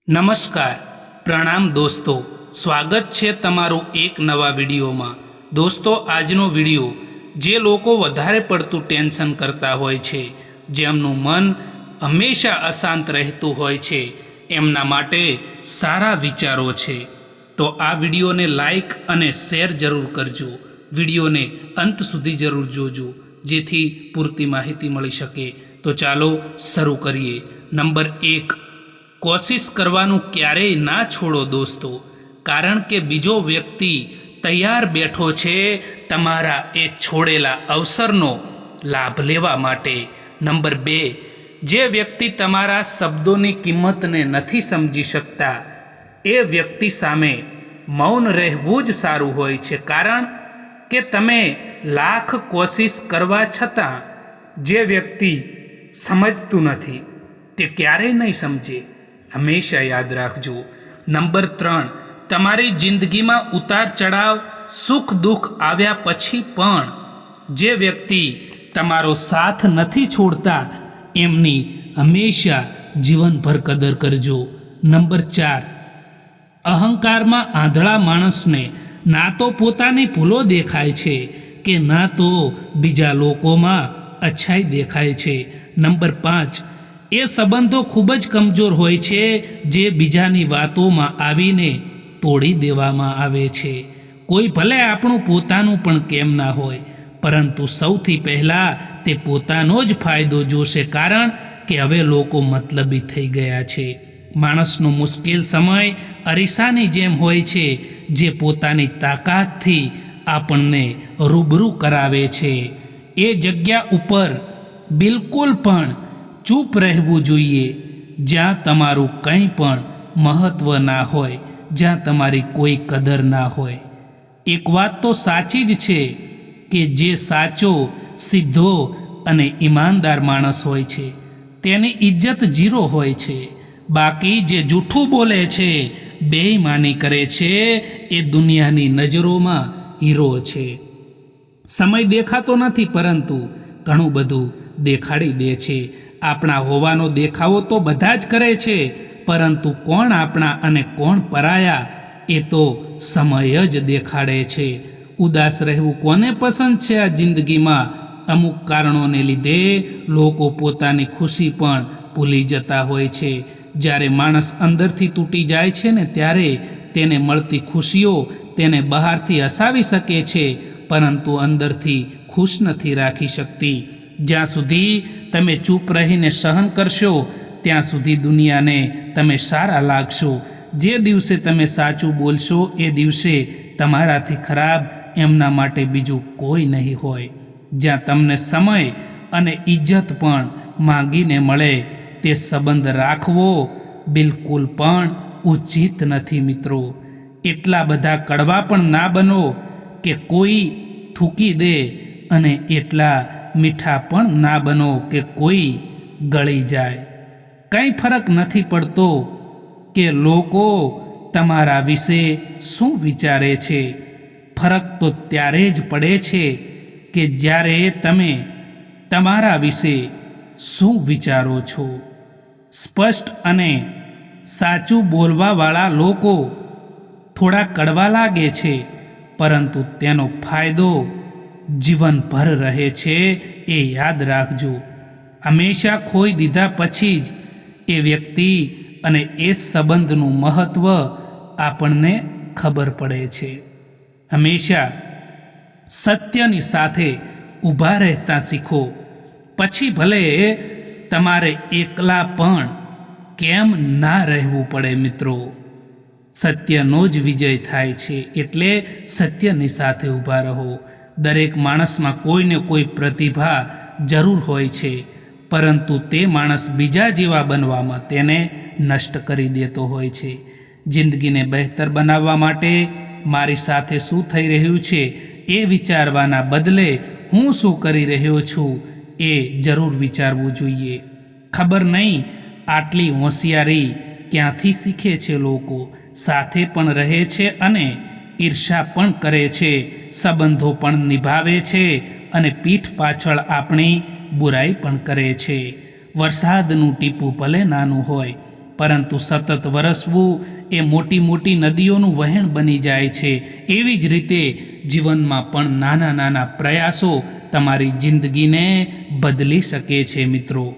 નમસ્કાર, પ્રણામ દોસ્તો. સ્વાગત છે તમારું એક નવા વિડીયોમાં. દોસ્તો, આજનો વિડીયો જે લોકો વધારે પડતું ટેન્શન કરતા હોય છે, જેમનું મન હંમેશા અશાંત રહેતું હોય છે, એમના માટે સારા વિચારો છે. તો આ વિડીયોને લાઈક અને શેર જરૂર કરજો. વિડીયોને અંત સુધી જરૂર જોજો, જેથી પૂરતી માહિતી મળી શકે. તો ચાલો શરૂ કરીએ. નંબર 1, કોશિશ કરવાનું ક્યારેય ના છોડો દોસ્તો, કારણ કે બીજો વ્યક્તિ તૈયાર બેઠો છે તમારા એ છોડેલા અવસરનો લાભ લેવા માટે. નંબર 2, જે વ્યક્તિ તમારા શબ્દોની કિંમતને નથી સમજી શકતા, એ વ્યક્તિ સામે મૌન રહેવું જ સારું હોય છે, કારણ કે તમે લાખ કોશિશ કરવા છતાં જે વ્યક્તિ સમજતું નથી તે ક્યારેય નહીં સમજે. હંમેશા યાદ રાખજો. નંબર 3, તમારી જિંદગીમાં ઉતાર ચઢાવ, સુખ દુઃખ આવ્યા પછી પણ જે વ્યક્તિ તમારો સાથ નથી છોડતા, એમની હંમેશા જીવનભર કદર કરજો. નંબર 4, અહંકારમાં આંધળા માણસને ના તો પોતાની ભૂલો દેખાય છે કે ના તો બીજા લોકોમાં અચ્છાઈ દેખાય છે. નંબર 5, એ સંબંધો ખૂબ જ કમજોર હોય છે જે બીજાની વાતોમાં આવીને તોડી દેવામાં આવે છે. કોઈ ભલે આપણું પોતાનું પણ કેમ ના હોય, પરંતુ સૌથી પહેલાં તે પોતાનો જ ફાયદો જોશે, કારણ કે હવે લોકો મતલબી થઈ ગયા છે. માણસનો મુશ્કેલ સમય અરીસાની જેમ હોય છે, જે પોતાની તાકાતથી આપણને રૂબરૂ કરાવે છે. એ જગ્યા ઉપર બિલકુલ પણ ચૂપ રહેવું જોઈએ જ્યાં તમારું કંઈ પણ મહત્ત્વ ના હોય, જ્યાં તમારી કોઈ કદર ના હોય. એક વાત તો સાચી જ છે કે જે સાચો, સીધો અને ઈમાનદાર માણસ હોય છે તેની ઇજ્જત 0 હોય છે. બાકી જે જૂઠું બોલે છે, બેઈમાની કરે છે, એ દુનિયાની નજરોમાં હીરો છે. સમય દેખાતો નથી, પરંતુ ઘણું બધું દેખાડી દે છે. આપણા હોવાનો દેખાવો તો બધા જ કરે છે, પરંતુ કોણ આપણા અને કોણ પરાયા, એ તો સમય જ દેખાડે છે. ઉદાસ રહેવું કોને પસંદ છે આ જિંદગીમાં? અમુક કારણોને લીધે લોકો પોતાની ખુશી પણ ભૂલી જતા હોય છે. જ્યારે માણસ અંદરથી તૂટી જાય છે ને, ત્યારે તેને મળતી ખુશીઓ તેને બહારથી હસાવી શકે છે, પરંતુ અંદરથી ખુશ નથી રાખી શકતી. જ્યાં સુધી તમે ચૂપ રહીને સહન કરશો, ત્યાં સુધી દુનિયાને તમે સારા લાગશો. જે દિવસે તમે સાચું બોલશો, એ દિવસે તમારાથી ખરાબ એમના માટે બીજું કોઈ નહીં હોય. જ્યાં તમને સમય અને ઇજ્જત પણ માંગીને મળે, તે સંબંધ રાખવો બિલકુલ પણ ઉચિત નથી મિત્રો. એટલા બધા કડવા પણ ના બનો કે કોઈ થૂકી દે, અને એટલા મીઠા પણ ના બનો કે કોઈ ગળી જાય. કંઈ ફરક નથી પડતો કે લોકો તમારા વિશે શું વિચારે છે. ફરક તો ત્યારે જ પડે છે કે જ્યારે તમે તમારા વિશે શું વિચારો છો. સ્પષ્ટ અને સાચું બોલવાવાળા લોકો થોડા કડવા લાગે છે, પરંતુ તેનો ફાયદો જીવનભર રહે છે, એ યાદ રાખજો. હંમેશા ખોઈ દીધા પછી જ એ વ્યક્તિ અને એ સંબંધનું મહત્ત્વ આપણને ખબર પડે છે. હંમેશા સત્યની સાથે ઊભા રહેતા શીખો. પછી ભલે તમારે એકલા પણ કેમ ના રહેવું પડે મિત્રો. સત્યનો જ વિજય થાય છે, એટલે સત્યની સાથે ઊભા રહો. દરેક માણસમાં કોઈને કોઈ પ્રતિભા જરૂર હોય છે, પરંતુ તે માણસ બીજા જેવા બનવામાં તેને નષ્ટ કરી દેતો હોય છે. જિંદગીને બહેતર બનાવવા માટે મારી સાથે શું થઈ રહ્યું છે એ વિચારવાના બદલે હું શું કરી રહ્યો છું એ જરૂર વિચારવું જોઈએ. ખબર નહીં આટલી હોશિયારી ક્યાંથી શીખે છે લોકો. સાથે પણ રહે છે અને ઈર્ષા પણ કરે છે, સંબંધો પણ નિભાવે છે, અને પીઠ પાછળ આપણી બુરાઈ પણ કરે છે. વરસાદનું ટીપું ભલે નાનું હોય, પરંતુ સતત વરસવું એ મોટી મોટી નદીઓનું વહેણ બની જાય છે. એવી જ રીતે જીવનમાં પણ નાના નાના પ્રયાસો તમારી જિંદગીને બદલી શકે છે મિત્રો.